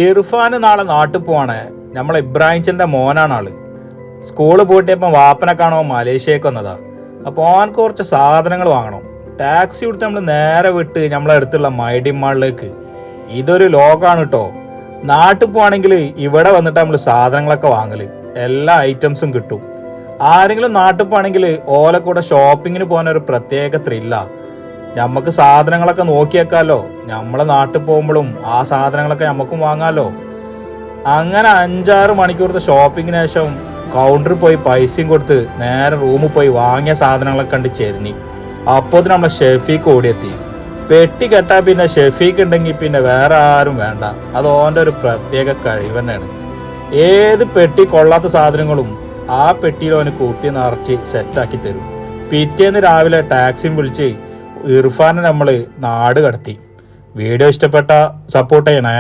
ഇർഫാൻ നാളെ നാട്ടിൽ പോവാണ്. നമ്മളെ ഇബ്രാഹിംച്ചൻ്റെ മോനാണ് ആള്. സ്കൂളിൽ പോയിട്ട് ഇപ്പം വാപ്പനെ കാണോ മലേഷ്യക്ക് വന്നതാ. അപ്പോൾ ഓനക്ക് കുറച്ച് സാധനങ്ങൾ വാങ്ങണം. ടാക്സി കൊടുത്ത് നമ്മൾ നേരെ വിട്ട് നമ്മളെ അടുത്തുള്ള മൈഡിൻ മാളിലേക്ക്. ഇതൊരു ലോകമാണ് കേട്ടോ. നാട്ടിൽ പോവാണെങ്കിൽ ഇവിടെ വന്നിട്ട് നമ്മൾ സാധനങ്ങളൊക്കെ വാങ്ങല്. എല്ലാ ഐറ്റംസും കിട്ടും. ആരെങ്കിലും നാട്ടിൽ പോവാണെങ്കിൽ ഓലെ കൂടെ ഷോപ്പിങ്ങിന് പോകാൻ ഒരു പ്രത്യേക ത്രില്ല. നമുക്ക് സാധനങ്ങളൊക്കെ നോക്കിയേക്കാലോ. നമ്മളെ നാട്ടിൽ പോകുമ്പോഴും ആ സാധനങ്ങളൊക്കെ നമുക്കും വാങ്ങാമല്ലോ. അങ്ങനെ 5-6 മണിക്കൂറത്തെ ഷോപ്പിങ്ങിന് ശേഷം കൗണ്ടറിൽ പോയി പൈസയും കൊടുത്ത് നേരെ റൂമിൽ പോയി വാങ്ങിയ സാധനങ്ങളൊക്കെ കണ്ട് ചെരിഞ്ഞി. അപ്പോൾ നമ്മളെ ഷെഫീക്ക് ഓടിയെത്തി. പെട്ടി കെട്ടാൻ പിന്നെ ഷെഫീക്ക് ഉണ്ടെങ്കിൽ പിന്നെ വേറെ ആരും വേണ്ട. അത് ഓൻ്റെ ഒരു പ്രത്യേക കഴിവ് തന്നെയാണ്. ഏത് പെട്ടി കൊള്ളാത്ത സാധനങ്ങളും ആ പെട്ടിയിൽ അവന് കൂട്ടി നിറച്ച് സെറ്റാക്കി തരും. പിറ്റേന്ന് രാവിലെ ടാക്സിയും വിളിച്ച് ഇർഫാനെ നമ്മൾ നാട് കടത്തി. വീഡിയോ ഇഷ്ടപ്പെട്ട സപ്പോർട്ട് ചെയ്യണേ.